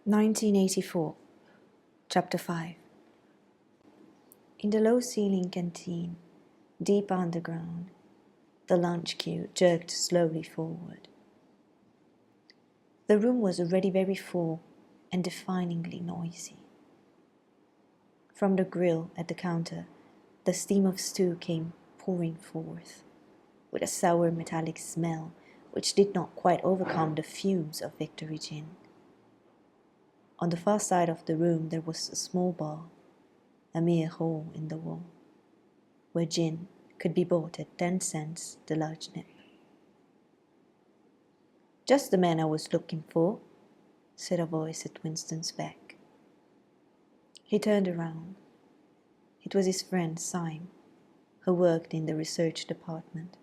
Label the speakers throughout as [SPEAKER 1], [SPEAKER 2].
[SPEAKER 1] 1984, Chapter 5. In the low-ceiling canteen, deep underground, the lunch queue jerked slowly forward. The room was already very full and deafeningly noisy. From the grill at the counter, the steam of stew came pouring forth, with a sour metallic smell which did not quite overcome the fumes of Victory gin. On the far side of the room there was a small bar, a mere hole in the wall, where gin could be bought at 10 cents the large nip. "Just the man I was looking for," said a voice at Winston's back. He turned around. It was his friend Syme, who worked in the research department.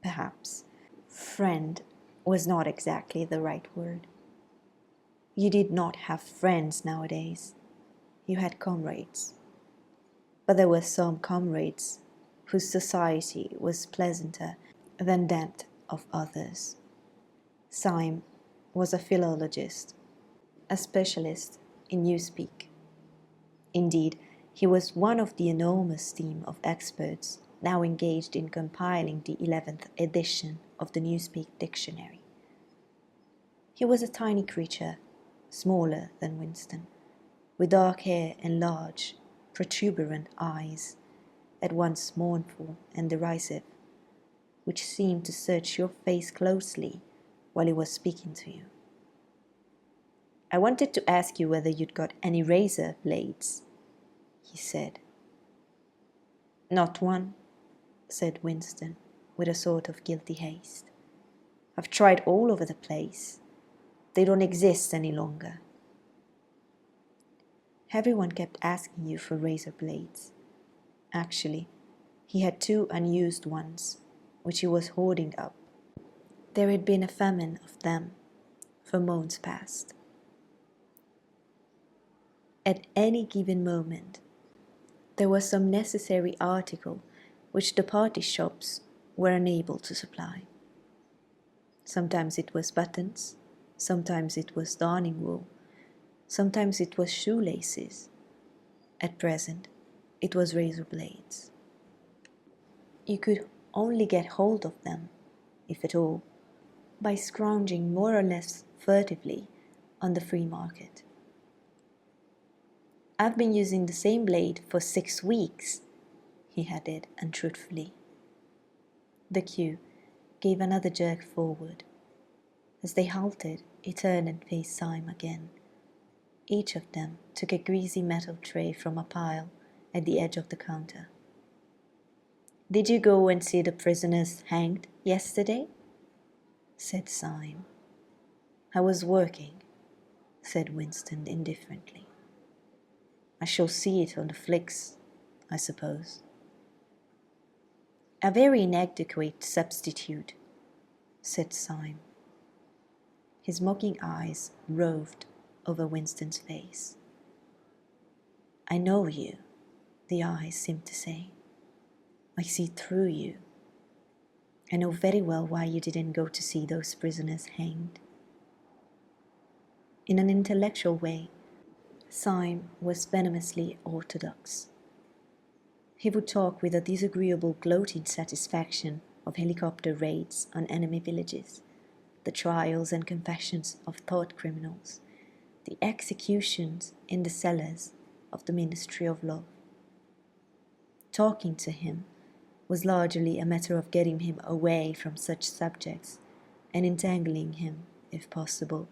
[SPEAKER 1] Perhaps friend was not exactly the right word. You did not have friends nowadays. You had comrades. But there were some comrades whose society was pleasanter than that of others. Syme was a philologist, a specialist in newspeak. Indeed, he was one of the enormous team of experts now engaged in compiling the 11th edition of the Newspeak Dictionary. He was a tiny creature, smaller than Winston, with dark hair and large, protuberant eyes, at once mournful and derisive, which seemed to search your face closely while he was speaking to you. "I wanted to ask you whether you'd got any razor blades," he said. "Not one," said Winston, with a sort of guilty haste. "I've tried all over the place. They don't exist any longer." Everyone kept asking you for razor blades. Actually, he had 2 unused ones, which he was hoarding up. There had been a famine of them for months past. At any given moment, there was some necessary article which the party shops were unable to supply. Sometimes it was buttons, sometimes it was darning wool, sometimes it was shoelaces. At present, it was razor blades. You could only get hold of them, if at all, by scrounging more or less furtively on the free market. "I've been using the same blade for 6 weeks," he added untruthfully. The queue gave another jerk forward. As they halted, he turned and faced Syme again. Each of them took a greasy metal tray from a pile at the edge of the counter. "Did you go and see the prisoners hanged yesterday?" said Syme. "I was working," said Winston indifferently. "I shall see it on the flicks, I suppose." "A very inadequate substitute," said Syme. His mocking eyes roved over Winston's face. "I know you," the eyes seemed to say. "I see through you. I know very well why you didn't go to see those prisoners hanged." In an intellectual way, Syme was venomously orthodox. He would talk with a disagreeable gloating satisfaction of helicopter raids on enemy villages, the trials and confessions of thought criminals, the executions in the cellars of the Ministry of Love. Talking to him was largely a matter of getting him away from such subjects and entangling him, if possible,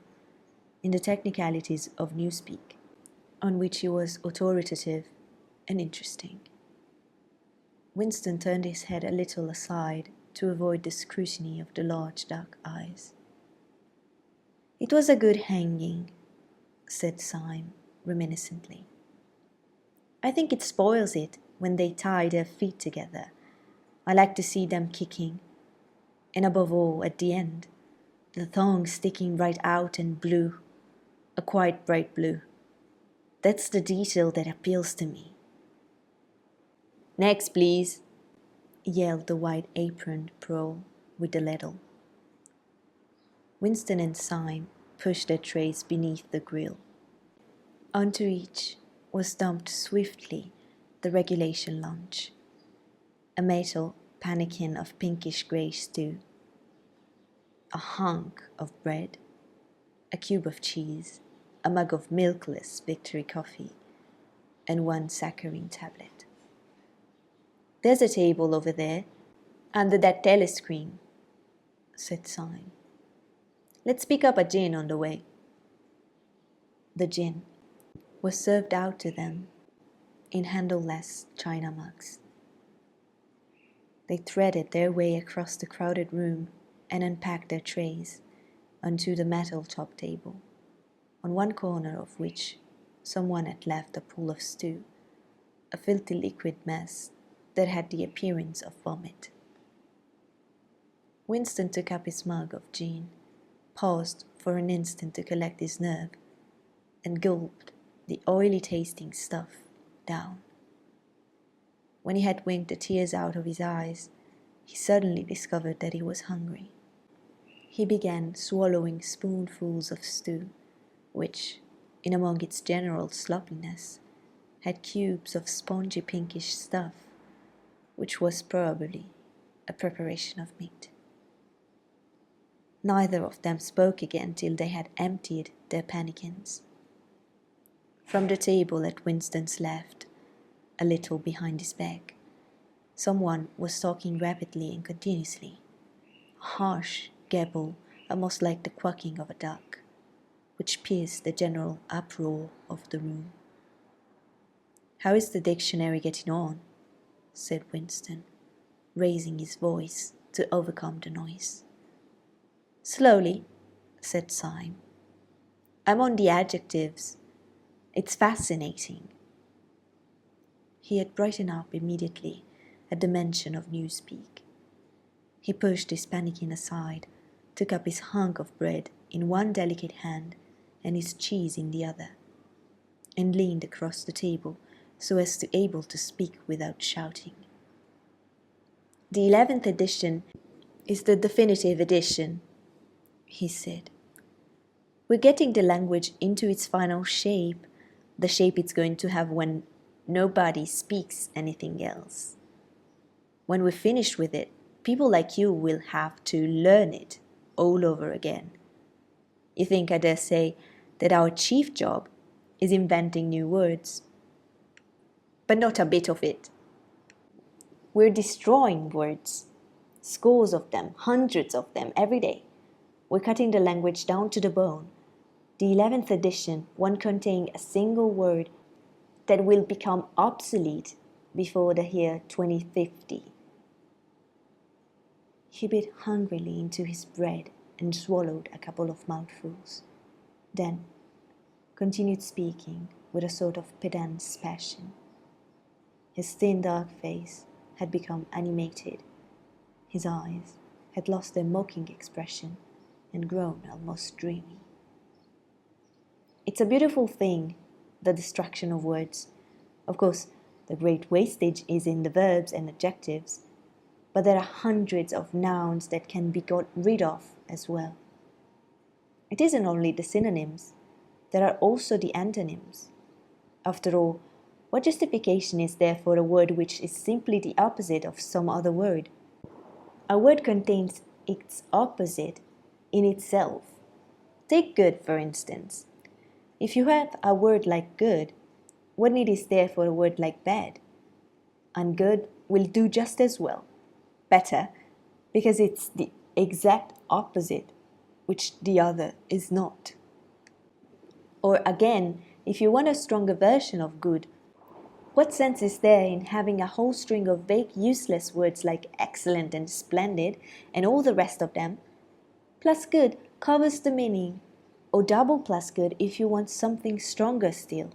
[SPEAKER 1] in the technicalities of newspeak, on which he was authoritative and interesting. Winston turned his head a little aside to avoid the scrutiny of the large dark eyes. "It was a good hanging," said Syme reminiscently. "I think it spoils it when they tie their feet together. I like to see them kicking, and above all, at the end, the thong sticking right out and blue, a quite bright blue. That's the detail that appeals to me." "Next, please," yelled the white-aproned pro with the ladle. Winston and Syme pushed their trays beneath the grill. Onto each was dumped swiftly the regulation lunch, a metal pannikin of pinkish-grey stew, a hunk of bread, a cube of cheese, a mug of milkless Victory coffee, and one saccharine tablet. "There's a table over there, under that telescreen," said Syme. "Let's pick up a gin on the way." The gin was served out to them in handleless china mugs. They threaded their way across the crowded room and unpacked their trays onto the metal top table, on one corner of which someone had left a pool of stew, a filthy liquid mess that had the appearance of vomit. Winston took up his mug of gin, paused for an instant to collect his nerve, and gulped the oily-tasting stuff down. When he had winked the tears out of his eyes, he suddenly discovered that he was hungry. He began swallowing spoonfuls of stew, which, in among its general sloppiness, had cubes of spongy pinkish stuff, which was probably a preparation of meat. Neither of them spoke again till they had emptied their pannikins. From the table at Winston's left, a little behind his back, someone was talking rapidly and continuously, a harsh gabble almost like the quacking of a duck, which pierced the general uproar of the room. "How is the dictionary getting on?" said Winston, raising his voice to overcome the noise. "Slowly," said Syme. "I'm on the adjectives. It's fascinating." He had brightened up immediately at the mention of newspeak. He pushed his pannikin aside, took up his hunk of bread in one delicate hand and his cheese in the other, and leaned across the table so as to be able to speak without shouting. "The 11th edition is the definitive edition," he said. "We're getting the language into its final shape, the shape it's going to have when nobody speaks anything else. When we're finished with it, people like you will have to learn it all over again. You think, I dare say, that our chief job is inventing new words. But not a bit of it. We're destroying words, scores of them, hundreds of them every day. We're cutting the language down to the bone. The 11th edition won't contain a single word that will become obsolete before the year 2050. He bit hungrily into his bread and swallowed a couple of mouthfuls, then continued speaking with a sort of pedant's passion. His thin dark face had become animated. His eyes had lost their mocking expression and grown almost dreamy. "It's a beautiful thing, the destruction of words. Of course, the great wastage is in the verbs and adjectives, but there are hundreds of nouns that can be got rid of as well. It isn't only the synonyms, there are also the antonyms. After all, what justification is there for a word which is simply the opposite of some other word? A word contains its opposite in itself. Take good, for instance. If you have a word like good, what need is there for a word like bad? And good will do just as well, better, because it's the exact opposite, which the other is not. Or again, if you want a stronger version of good, what sense is there in having a whole string of vague, useless words like excellent and splendid and all the rest of them? Plus good covers the meaning, or double plus good if you want something stronger still.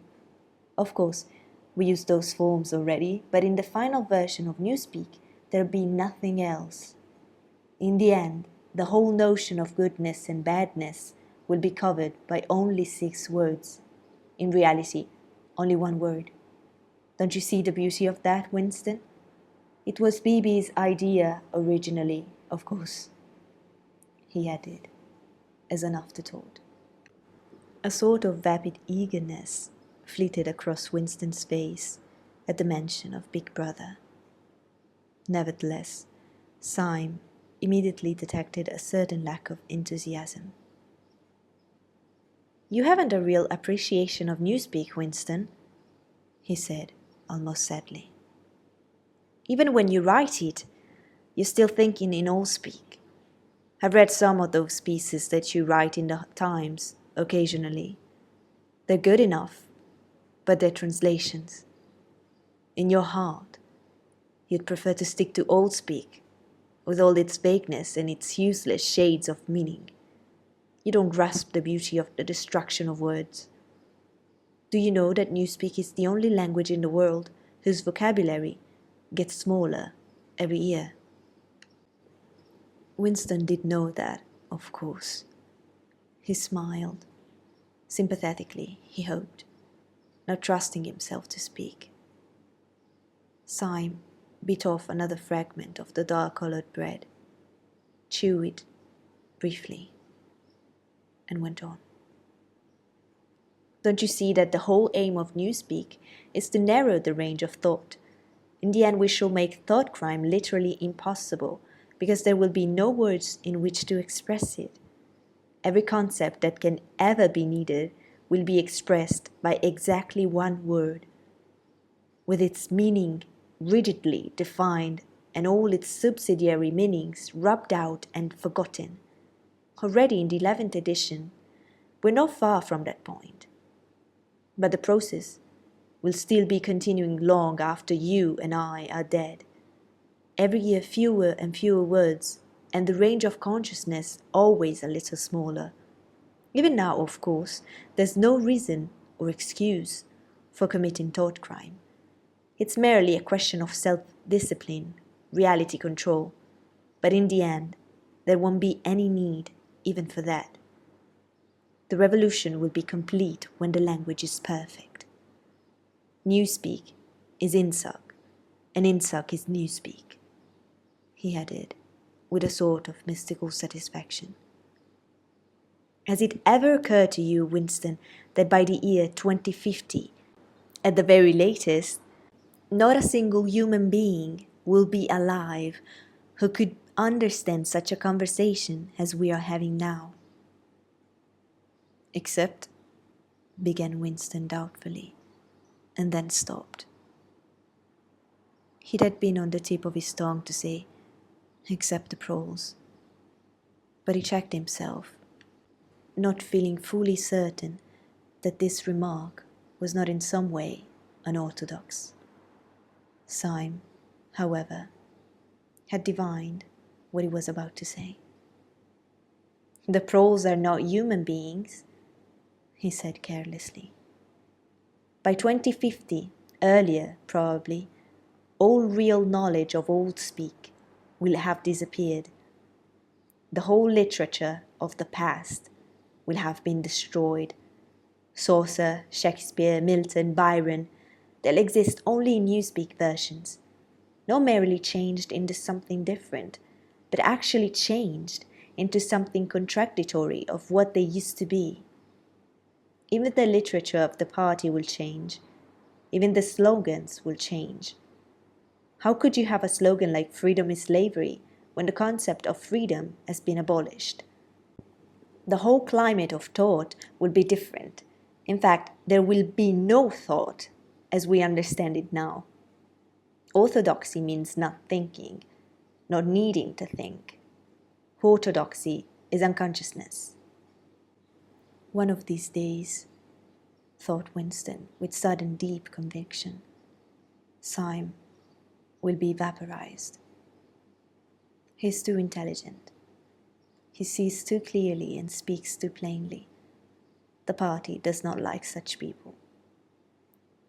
[SPEAKER 1] Of course, we use those forms already, but in the final version of Newspeak, there'll be nothing else. In the end, the whole notion of goodness and badness will be covered by only 6 words. In reality, only 1 word. Don't you see the beauty of that, Winston? It was Beebe's idea originally, of course," he added, as an afterthought. A sort of vapid eagerness flitted across Winston's face at the mention of Big Brother. Nevertheless, Syme immediately detected a certain lack of enthusiasm. "You haven't a real appreciation of Newspeak, Winston," he said, almost sadly. "Even when you write it, you're still thinking in Allspeak. I've read some of those pieces that you write in the Times occasionally. They're good enough, but they're translations. In your heart, you'd prefer to stick to Allspeak, with all its vagueness and its useless shades of meaning. You don't grasp the beauty of the destruction of words. Do you know that Newspeak is the only language in the world whose vocabulary gets smaller every year?" Winston did know that, of course. He smiled, sympathetically, he hoped, not trusting himself to speak. Syme bit off another fragment of the dark-colored bread, chewed it briefly, and went on. "Don't you see that the whole aim of Newspeak is to narrow the range of thought? In the end, we shall make thought crime literally impossible, because there will be no words in which to express it. Every concept that can ever be needed will be expressed by exactly one word, with its meaning rigidly defined and all its subsidiary meanings rubbed out and forgotten. Already in the 11th edition, we're not far from that point. But the process will still be continuing long after you and I are dead. Every year fewer and fewer words, and the range of consciousness always a little smaller. Even now, of course, there's no reason or excuse for committing thought crime. It's merely a question of self-discipline, reality control. But in the end, there won't be any need even for that. The revolution will be complete when the language is perfect. Newspeak is Insug, and Insug is Newspeak," he added, with a sort of mystical satisfaction. "Has it ever occurred to you, Winston, that by the year 2050, at the very latest, not a single human being will be alive who could understand such a conversation as we are having now?" "Except," began Winston doubtfully, and then stopped. It had been on the tip of his tongue to say, "except the proles," but he checked himself, not feeling fully certain that this remark was not in some way unorthodox. Syme, however, had divined what he was about to say. "The proles are not human beings," he said carelessly. "By 2050, earlier probably, all real knowledge of Allspeak will have disappeared. The whole literature of the past will have been destroyed. Chaucer, Shakespeare, Milton, Byron, they'll exist only in Newspeak versions, not merely changed into something different, but actually changed into something contradictory of what they used to be. Even the literature of the party will change. Even the slogans will change. How could you have a slogan like 'Freedom is slavery' when the concept of freedom has been abolished? The whole climate of thought will be different. In fact, there will be no thought as we understand it now. Orthodoxy means not thinking, not needing to think. Orthodoxy is unconsciousness." "One of these days," thought Winston with sudden deep conviction, "Syme will be vaporized. He's too intelligent. He sees too clearly and speaks too plainly. The party does not like such people.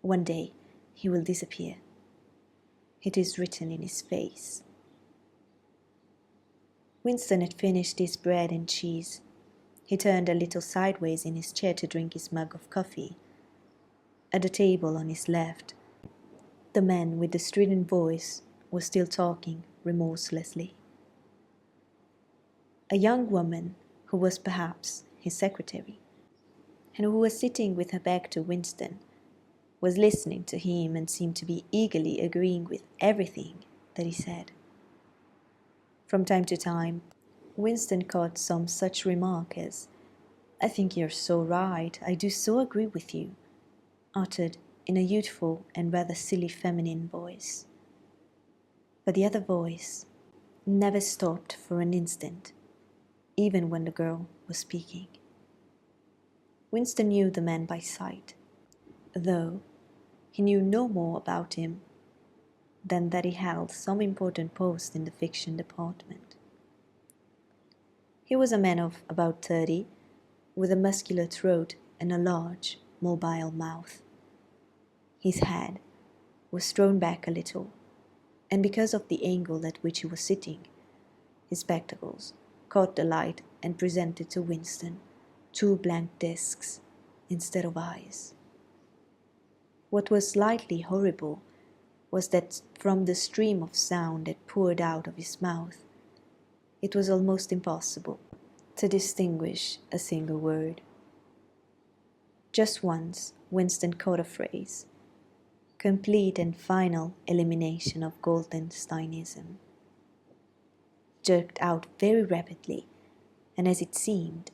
[SPEAKER 1] One day he will disappear. It is written in his face." Winston had finished his bread and cheese. He turned a little sideways in his chair to drink his mug of coffee. At the table on his left, the man with the strident voice was still talking remorselessly. A young woman, who was perhaps his secretary, and who was sitting with her back to Winston, was listening to him and seemed to be eagerly agreeing with everything that he said. From time to time, Winston caught some such remark as, "I think you're so right, I do so agree with you," uttered in a youthful and rather silly feminine voice. But the other voice never stopped for an instant, even when the girl was speaking. Winston knew the man by sight, though he knew no more about him than that he held some important post in the fiction department. He was a man of about 30, with a muscular throat and a large, mobile mouth. His head was thrown back a little, and because of the angle at which he was sitting, his spectacles caught the light and presented to Winston 2 blank discs instead of eyes. What was slightly horrible was that from the stream of sound that poured out of his mouth, it was almost impossible to distinguish a single word. Just once Winston caught a phrase, "complete and final elimination of Goldsteinism," jerked out very rapidly, and as it seemed,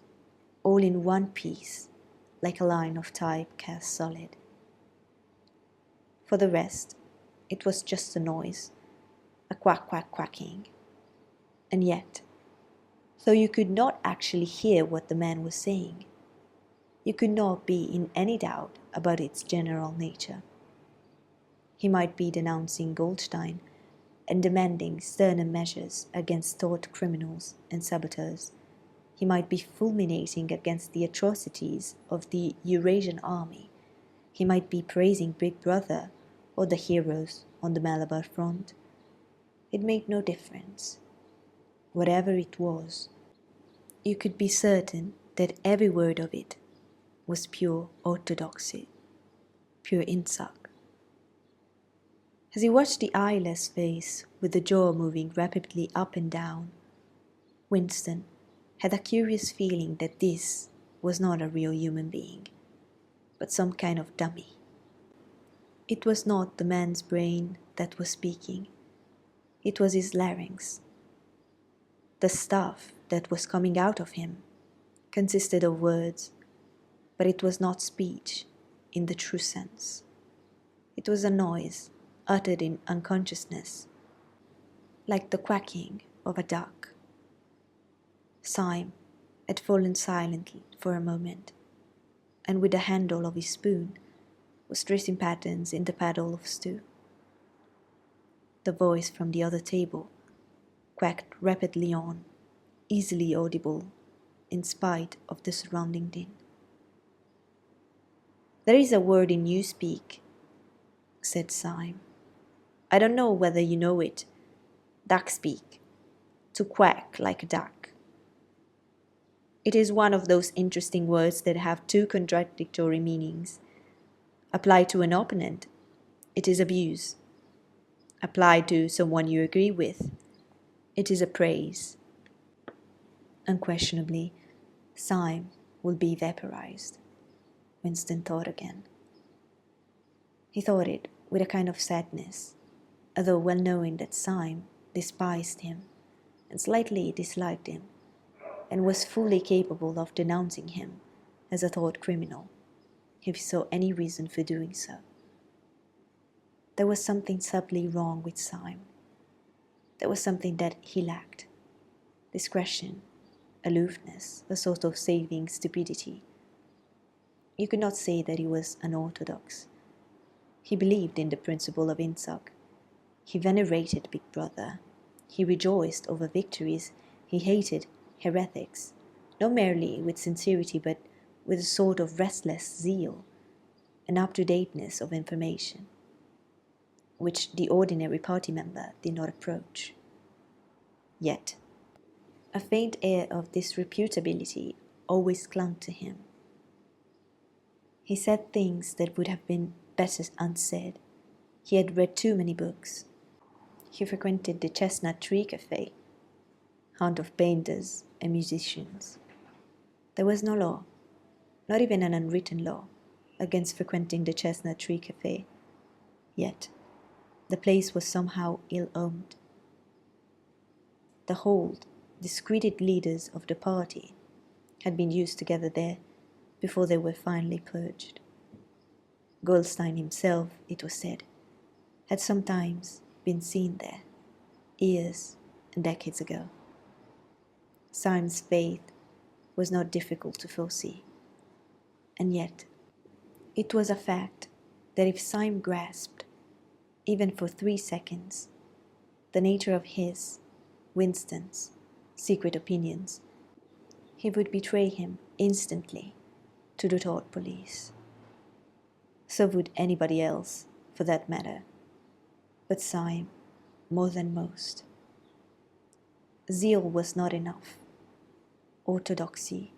[SPEAKER 1] all in one piece, like a line of type cast solid. For the rest, it was just a noise, a quack quack quacking. And yet, though you could not actually hear what the man was saying, you could not be in any doubt about its general nature. He might be denouncing Goldstein and demanding sterner measures against thought criminals and saboteurs. He might be fulminating against the atrocities of the Eurasian army. He might be praising Big Brother or the heroes on the Malabar front. It made no difference. Whatever it was, you could be certain that every word of it was pure orthodoxy, pure insuck. As he watched the eyeless face with the jaw moving rapidly up and down, Winston had a curious feeling that this was not a real human being, but some kind of dummy. It was not the man's brain that was speaking, it was his larynx. The stuff that was coming out of him consisted of words, but it was not speech in the true sense. It was a noise uttered in unconsciousness, like the quacking of a duck. Syme had fallen silent for a moment, and with the handle of his spoon was tracing patterns in the paddle of stew. The voice from the other table quacked rapidly on, easily audible in spite of the surrounding din. "There is a word in you speak," said Syme. "I don't know whether you know it. Duck speak. To quack like a duck. It is one of those interesting words that have 2 contradictory meanings. Applied to an opponent, it is abuse. Applied to someone you agree with, it is a praise." Unquestionably, Syme will be vaporized, Winston thought again. He thought it with a kind of sadness, although well knowing that Syme despised him and slightly disliked him, and was fully capable of denouncing him as a thought criminal, if he saw any reason for doing so. There was something subtly wrong with Syme. There was something that he lacked: discretion, aloofness, a sort of saving stupidity. You could not say that he was unorthodox. He believed in the principle of insuck. He venerated Big Brother. He rejoiced over victories. He hated heretics, not merely with sincerity, but with a sort of restless zeal, an up-to-dateness of information, which the ordinary party member did not approach. Yet, a faint air of disreputability always clung to him. He said things that would have been better unsaid. He had read too many books. He frequented the Chestnut Tree Cafe, haunt of painters and musicians. There was no law. not even an unwritten law against frequenting the Chestnut Tree Cafe. Yet, the place was somehow ill-omened. The hold, discredited leaders of the party had been used to gather there before they were finally purged. Goldstein himself, it was said, had sometimes been seen there, years and decades ago. Syme's fate was not difficult to foresee, and yet it was a fact that if Syme grasped, even for 3 seconds, the nature of his, Winston's, secret opinions, he would betray him instantly to the Thought Police. So would anybody else, for that matter, but Syme more than most. Zeal was not enough. Orthodoxy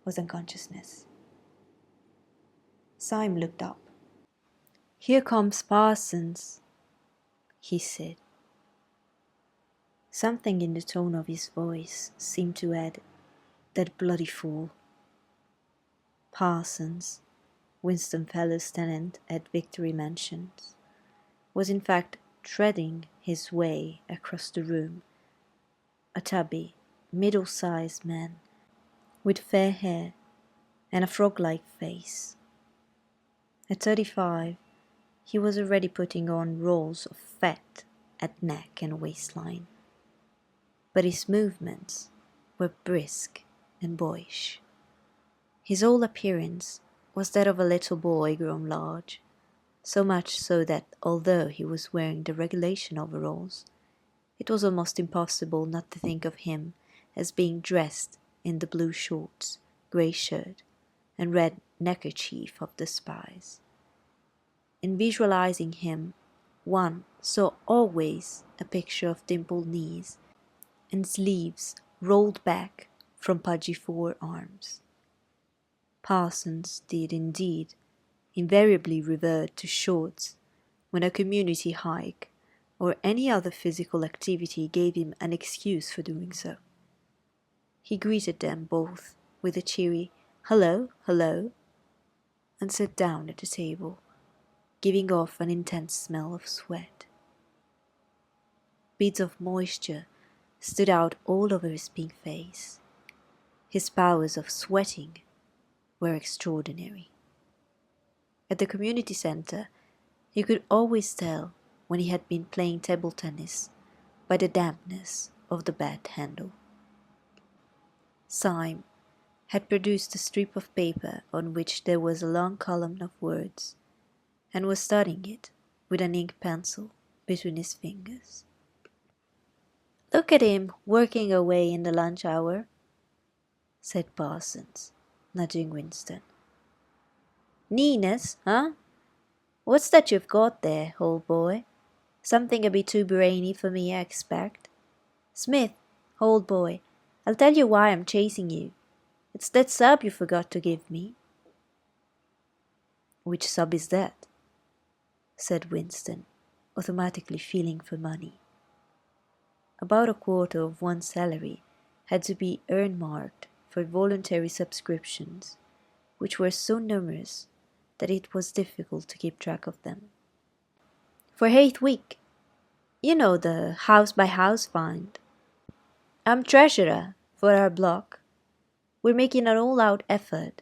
[SPEAKER 1] was unconsciousness. Syme looked up. "Here comes Parsons," he said. Something in the tone of his voice seemed to add, "That bloody fool." Parsons, Winston Fellow's tenant at Victory Mansions, was in fact threading his way across the room, a tubby, middle-sized man with fair hair and a frog-like face. At 35, he was already putting on rolls of fat at neck and waistline, but his movements were brisk and boyish. His whole appearance was that of a little boy grown large, so much so that although he was wearing the regulation overalls, it was almost impossible not to think of him as being dressed in the blue shorts, grey shirt, and red neckerchief of the spies. In visualizing him, one saw always a picture of dimpled knees and sleeves rolled back from pudgy forearms. Parsons did indeed invariably revert to shorts when a community hike or any other physical activity gave him an excuse for doing so. He greeted them both with a cheery "Hello, hello," and sat down at the table, giving off an intense smell of sweat. Beads of moisture stood out all over his pink face. His powers of sweating were extraordinary. At the community center, he could always tell when he had been playing table tennis by the dampness of the bat handle. Syme had produced a strip of paper on which there was a long column of words, and was studying it with an ink pencil between his fingers. "Look at him working away in the lunch hour," said Parsons, nudging Winston. "Neatness, huh? What's that you've got there, old boy? Something a bit too brainy for me, I expect. Smith, old boy, I'll tell you why I'm chasing you. It's that sub you forgot to give me." "Which sub is that?" said Winston, automatically feeling for money. About a quarter of one's salary had to be earmarked for voluntary subscriptions, which were so numerous that it was difficult to keep track of them. "For 8th week. You know, the house-by-house fund. I'm treasurer for our block. We're making an all-out effort,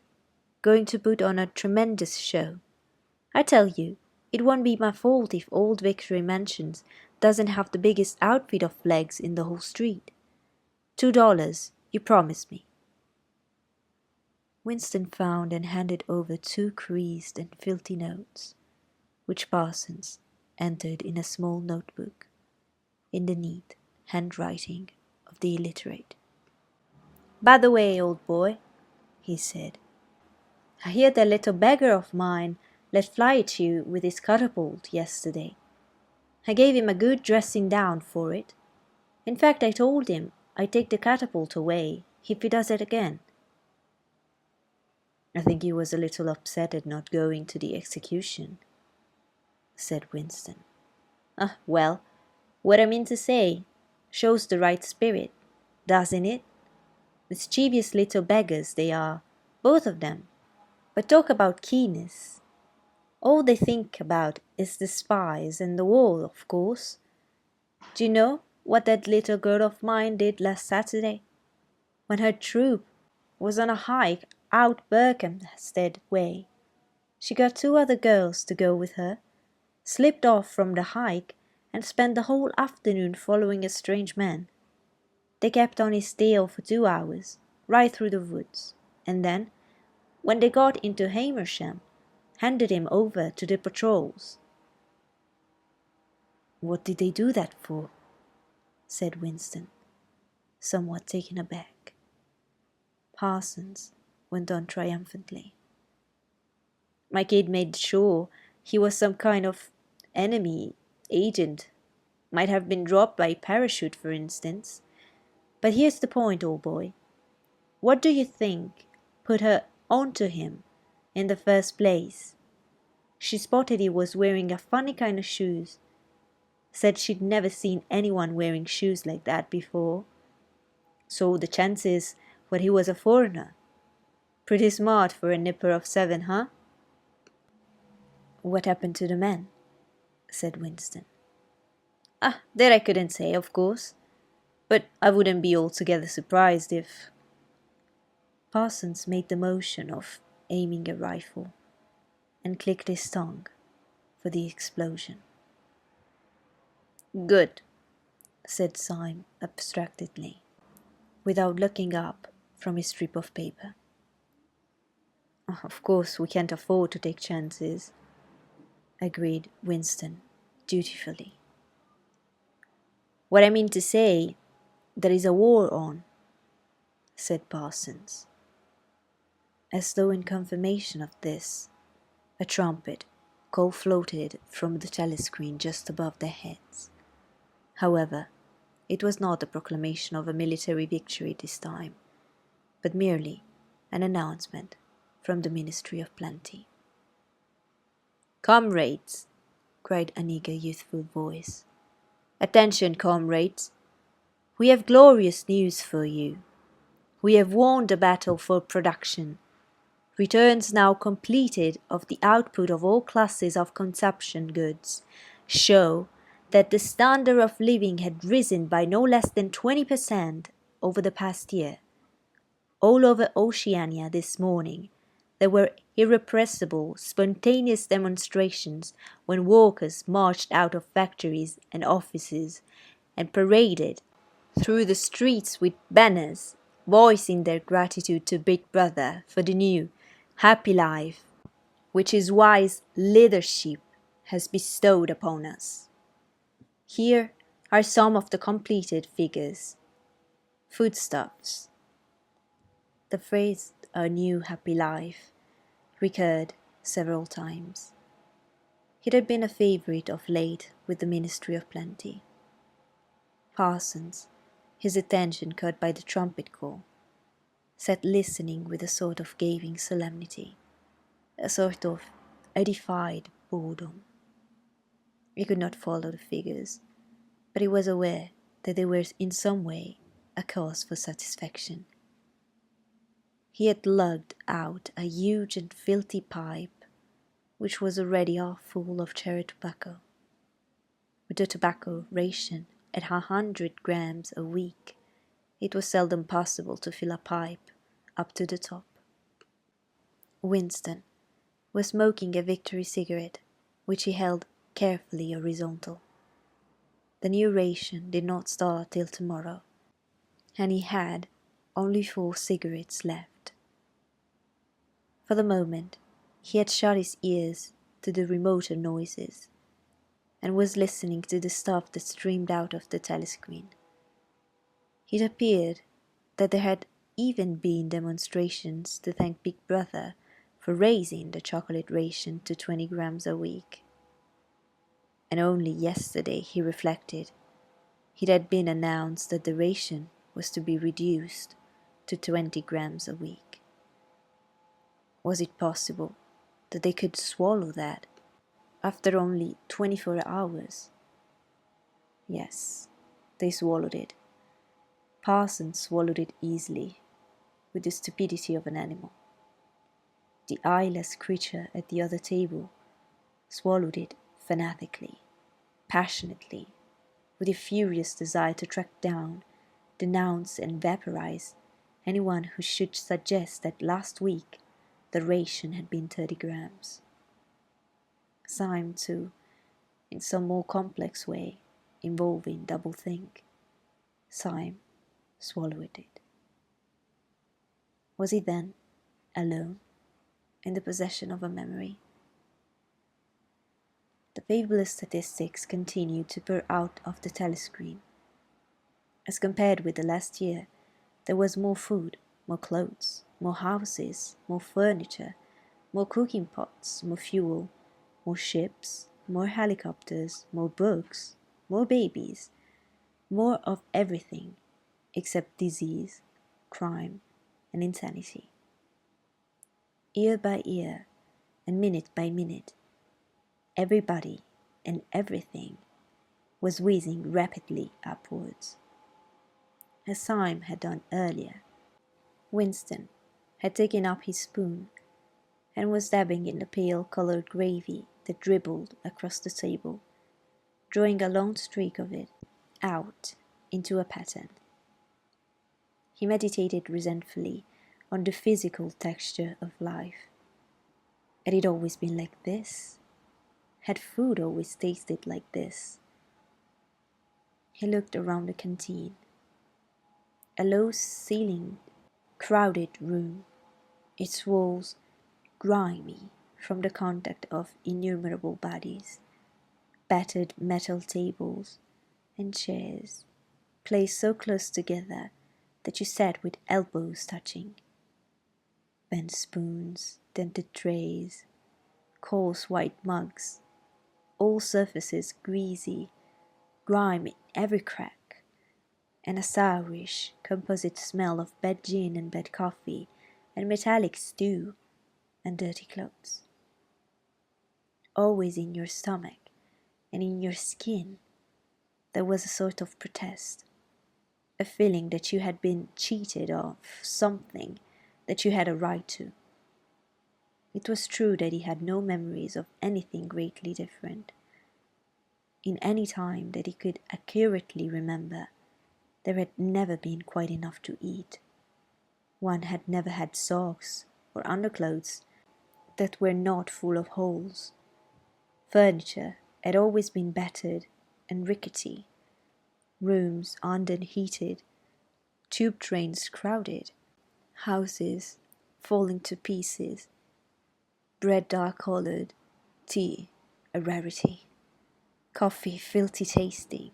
[SPEAKER 1] going to put on a tremendous show. I tell you, it won't be my fault if old Victory Mansions doesn't have the biggest outfit of flags in the whole street. $2, you promise me." Winston found and handed over 2 creased and filthy notes, which Parsons entered in a small notebook, in the neat handwriting of the illiterate. "By the way, old boy," he said, "I hear that little beggar of mine let fly at you with his catapult yesterday. I gave him a good dressing down for it. In fact, I told him I'd take the catapult away if he does it again." "I think he was a little upset at not going to the execution," said Winston. Well, what I mean to say shows the right spirit, doesn't it? Mischievous little beggars they are, both of them. But talk about keenness. All they think about is the spies and the war, of course. Do you know what that little girl of mine did last Saturday? When her troop was on a hike out Berkhamsted way, she got 2 other girls to go with her, slipped off from the hike, and spent the whole afternoon following a strange man. They kept on his tail for 2 hours, right through the woods, and then, when they got into Hamersham, handed him over to the patrols. "What did they do that for?" said Winston, somewhat taken aback. Parsons went on triumphantly. "My kid made sure he was some kind of enemy agent. Might have been dropped by parachute, for instance. But here's the point, old boy. What do you think put her onto him in the first place? She spotted he was wearing a funny kind of shoes. Said she'd never seen anyone wearing shoes like that before. So the chances were he was a foreigner. Pretty smart for a nipper of 7, huh?" "What happened to the men?" said Winston. That I couldn't say, of course. But I wouldn't be altogether surprised if—" Parsons made the motion of aiming a rifle and clicked his tongue for the explosion. "Good," said Syme abstractedly, without looking up from his strip of paper. "Of course we can't afford to take chances," agreed Winston dutifully. "What I mean to say, there is a war on," said Parsons. As though in confirmation of this, a trumpet call floated from the telescreen just above their heads. However, it was not a proclamation of a military victory this time, but merely an announcement from the Ministry of Plenty. "Comrades!" cried an eager youthful voice. "Attention, comrades! We have glorious news for you. We have won the battle for production. Returns now completed of the output of all classes of consumption goods show that the standard of living had risen by no less than 20% over the past year. All over Oceania this morning there were irrepressible, spontaneous demonstrations when workers marched out of factories and offices and paraded through the streets with banners, voicing their gratitude to Big Brother for the new, happy life which his wise leadership has bestowed upon us. Here are some of the completed figures. Foodstuffs." The phrase "our new happy life" recurred several times. It had been a favourite of late with the Ministry of Plenty. Parsons, his attention caught by the trumpet call, sat listening with a sort of gaping solemnity, a sort of edified boredom. He could not follow the figures, but he was aware that they were in some way a cause for satisfaction. He had lugged out a huge and filthy pipe, which was already half full of cherry tobacco. With the tobacco ration at 100 grams a week, it was seldom possible to fill a pipe up to the top. Winston was smoking a Victory cigarette, which he held carefully horizontal. The new ration did not start till tomorrow, and he had only 4 cigarettes left. For the moment, he had shut his ears to the remoter noises, and was listening to the stuff that streamed out of the telescreen. It appeared that there had even been demonstrations to thank Big Brother for raising the chocolate ration to 20 grams a week. And only yesterday, he reflected, it had been announced that the ration was to be reduced to 20 grams a week. Was it possible that they could swallow that after only 24 hours? Yes, they swallowed it. Parsons swallowed it easily, with the stupidity of an animal. The eyeless creature at the other table swallowed it fanatically, passionately, with a furious desire to track down, denounce and vaporize anyone who should suggest that last week the ration had been 30 grams. Syme, too, in some more complex way, involving doublethink. Syme swallowed it. Was he then alone, in the possession of a memory? The fabulous statistics continued to pour out of the telescreen. As compared with the last year, there was more food, more clothes, more houses, more furniture, more cooking pots, more fuel, more ships, more helicopters, more books, more babies, more of everything except disease, crime, and insanity. Year by year, and minute by minute, everybody and everything was whizzing rapidly upwards. As Syme had done earlier, Winston had taken up his spoon and was dabbing in the pale-coloured gravy that dribbled across the table, drawing a long streak of it out into a pattern. He meditated resentfully on the physical texture of life. Had it always been like this? Had food always tasted like this? He looked around the canteen. A low-ceilinged, crowded room, its walls grimy from the contact of innumerable bodies, battered metal tables and chairs placed so close together that you sat with elbows touching, bent spoons, dented trays, coarse white mugs, all surfaces greasy, grime in every crack, and a sourish composite smell of bad gin and bad coffee and metallic stew and dirty clothes. Always in your stomach and in your skin there was a sort of protest, a feeling that you had been cheated of something that you had a right to. It was true that he had no memories of anything greatly different. In any time that he could accurately remember, there had never been quite enough to eat. One had never had socks or underclothes that were not full of holes. Furniture had always been battered and rickety, rooms unheated, tube trains crowded, houses falling to pieces, bread dark-coloured, tea a rarity, coffee filthy tasting,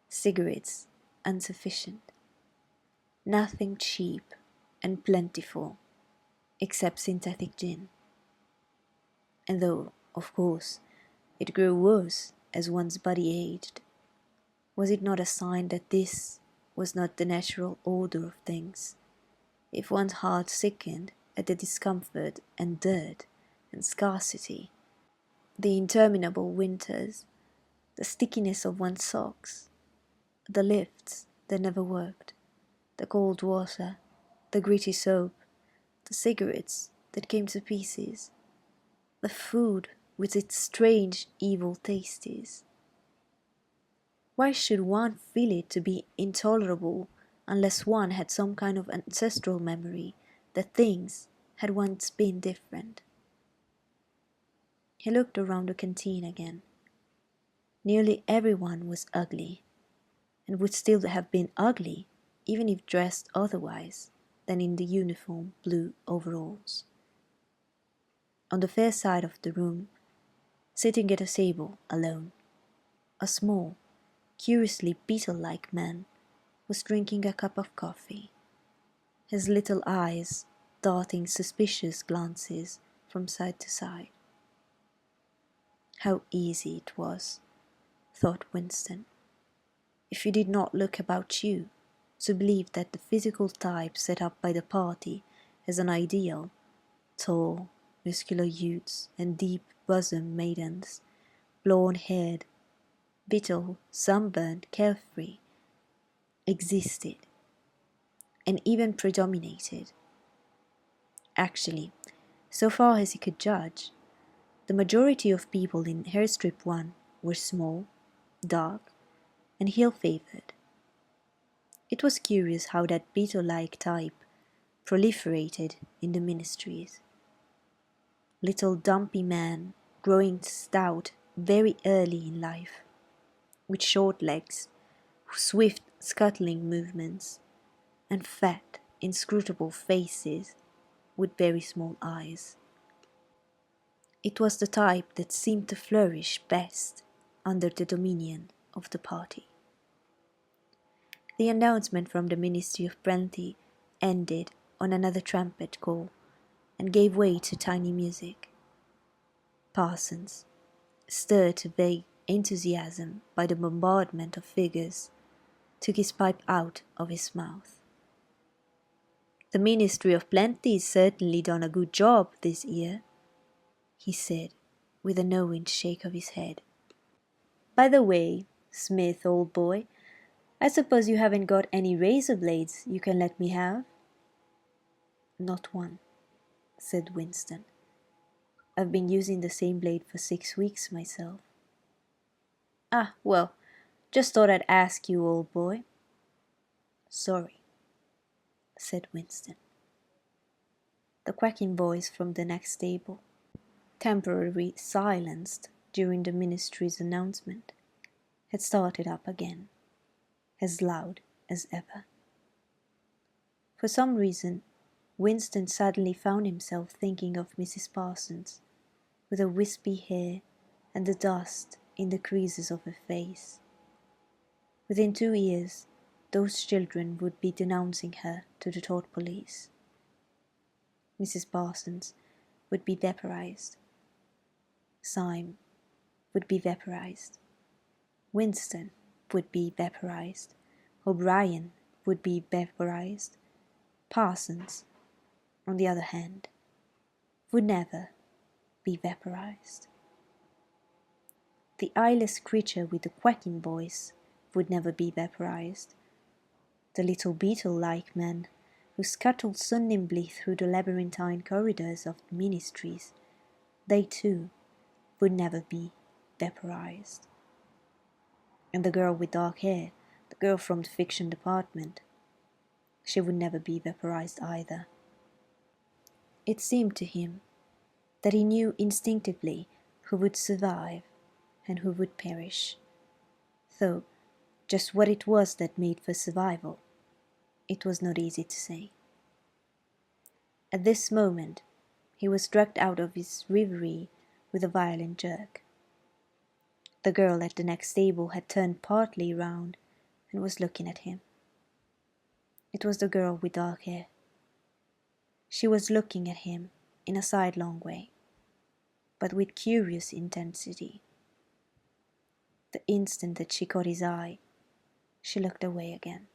[SPEAKER 1] cigarettes insufficient, nothing cheap and plentiful except synthetic gin. And though, of course, it grew worse as one's body aged, was it not a sign that this was not the natural order of things? If one's heart sickened at the discomfort and dirt and scarcity, the interminable winters, the stickiness of one's socks, the lifts that never worked, the cold water, the gritty soap, the cigarettes that came to pieces, the food with its strange evil tastes. Why should one feel it to be intolerable unless one had some kind of ancestral memory that things had once been different? He looked around the canteen again. Nearly everyone was ugly, and would still have been ugly even if dressed otherwise than in the uniform blue overalls. On the far side of the room, sitting at a table alone, a small, curiously beetle-like man was drinking a cup of coffee, his little eyes darting suspicious glances from side to side. How easy it was, thought Winston, if you did not look about you, to believe that the physical type set up by the party as an ideal, tall, muscular youths and deep-bosomed maidens, blonde-haired, beetle, sunburned, carefree, existed, and even predominated. Actually, So far as he could judge, the majority of people in Hairstrip 1 were small, dark, and ill-favoured. It was curious how that beetle-like type proliferated in the ministries. Little dumpy men, growing stout very early in life, with short legs, swift scuttling movements, and fat, inscrutable faces with very small eyes. It was the type that seemed to flourish best under the dominion of the party. The announcement from the Ministry of Plenty ended on another trumpet call and gave way to tiny music. Parsons, stirred to vague enthusiasm by the bombardment of figures, took his pipe out of his mouth. "The Ministry of Plenty's certainly done a good job this year," he said, with a knowing shake of his head. "By the way, Smith, old boy, I suppose you haven't got any razor blades you can let me have?" "Not one," said Winston. "I've been using the same blade for 6 weeks myself." "Ah, well, just thought I'd ask you, old boy." "Sorry," said Winston. The quacking voice from the next table, temporarily silenced during the ministry's announcement, had started up again, as loud as ever. For some reason, Winston suddenly found himself thinking of Mrs. Parsons, with her wispy hair and the dust in the creases of her face. Within 2 years, those children would be denouncing her to the tort police. Mrs. Parsons would be vaporized. Syme would be vaporized. Winston would be vaporized. O'Brien would be vaporized. Parsons, on the other hand, would never be vaporized. The eyeless creature with the quacking voice would never be vaporized. The little beetle-like men who scuttled so nimbly through the labyrinthine corridors of the ministries, they too would never be vaporized. And the girl with dark hair, the girl from the fiction department, she would never be vaporized either. It seemed to him that he knew instinctively who would survive and who would perish, though just what it was that made for survival, it was not easy to say. At this moment, he was dragged out of his reverie with a violent jerk. The girl at the next table had turned partly round and was looking at him. It was the girl with dark hair. She was looking at him in a sidelong way, but with curious intensity. The instant that she caught his eye, she looked away again.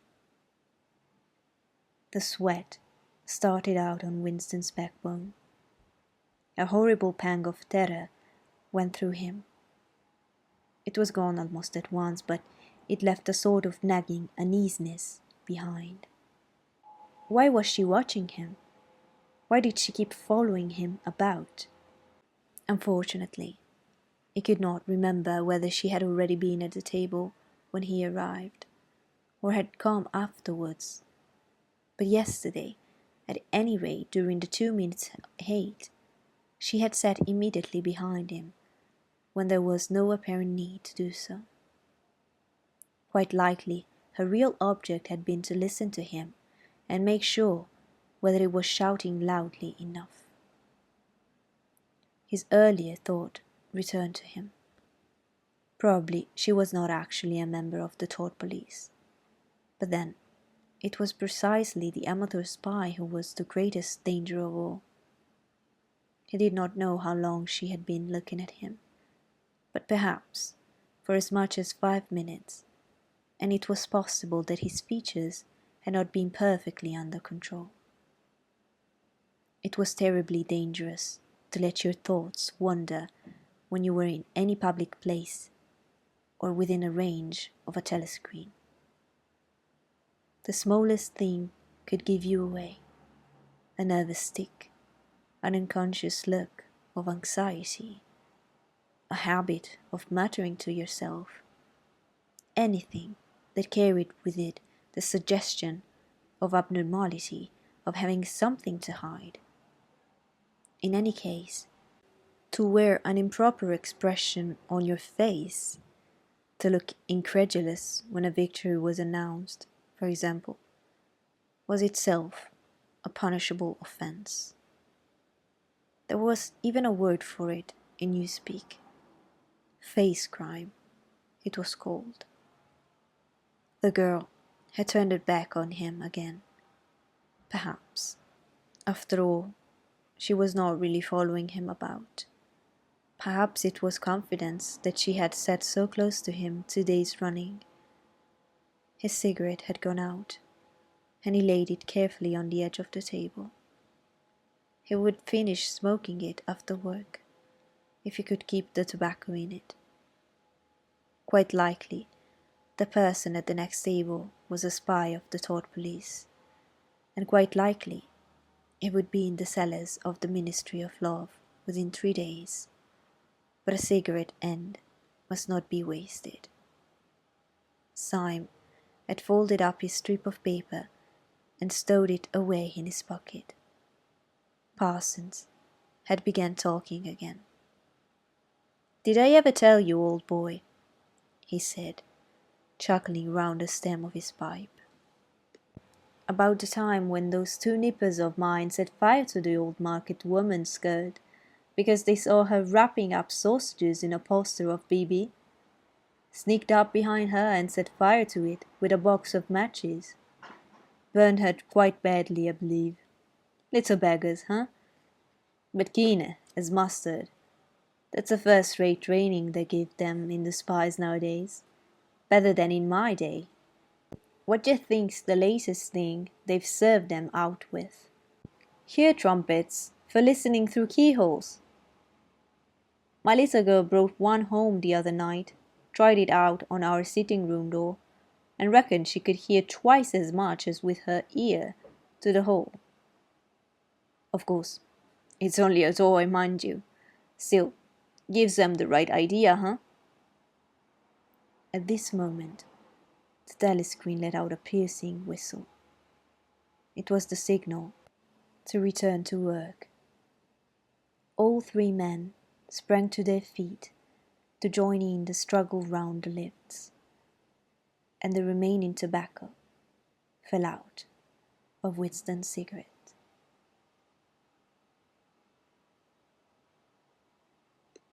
[SPEAKER 1] The sweat started out on Winston's backbone. A horrible pang of terror went through him. It was gone almost at once, but it left a sort of nagging uneasiness behind. Why was she watching him? Why did she keep following him about? Unfortunately, he could not remember whether she had already been at the table when he arrived, or had come afterwards. But yesterday, at any rate during the 2 minutes hate, she had sat immediately behind him, when there was no apparent need to do so. Quite likely her real object had been to listen to him and make sure whether he was shouting loudly enough. His earlier thought returned to him. Probably she was not actually a member of the tort police. But then, it was precisely the amateur spy who was the greatest danger of all. He did not know how long she had been looking at him, but perhaps for as much as 5 minutes, and it was possible that his features had not been perfectly under control. It was terribly dangerous to let your thoughts wander when you were in any public place or within a range of a telescreen. The smallest thing could give you away, a nervous tick, an unconscious look of anxiety, a habit of muttering to yourself, anything that carried with it the suggestion of abnormality, of having something to hide. In any case, to wear an improper expression on your face, to look incredulous when a victory was announced, for example, was itself a punishable offense. There was even a word for it in newspeak. Face crime, it was called. The girl had turned her back on him again. Perhaps, after all, she was not really following him about. Perhaps it was confidence that she had sat so close to him 2 days running. His cigarette had gone out, and he laid it carefully on the edge of the table. He would finish smoking it after work, if he could keep the tobacco in it. Quite likely, the person at the next table was a spy of the thought police, and quite likely he would be in the cellars of the Ministry of Love within 3 days. But a cigarette end must not be wasted. Syme had folded up his strip of paper and stowed it away in his pocket. Parsons had begun talking again. "Did I ever tell you, old boy," he said, chuckling round the stem of his pipe, "about the time when those 2 nippers of mine set fire to the old market woman's skirt because they saw her wrapping up sausages in a poster of BB? Sneaked up behind her and set fire to it with a box of matches. Burned her quite badly, I believe. Little beggars, huh? But keen as mustard. That's a first-rate training they give them in the spies nowadays. Better than in my day. What d'ye think's the latest thing they've served them out with? Ear trumpets for listening through keyholes. My little girl brought one home the other night, tried it out on our sitting-room door, and reckoned she could hear twice as much as with her ear to the hole. Of course, it's only a toy, mind you. Still, gives them the right idea, huh?" At this moment, the telescreen let out a piercing whistle. It was the signal to return to work. All 3 men sprang to their feet to join in the struggle round the lifts, and the remaining tobacco fell out of Winston's cigarette.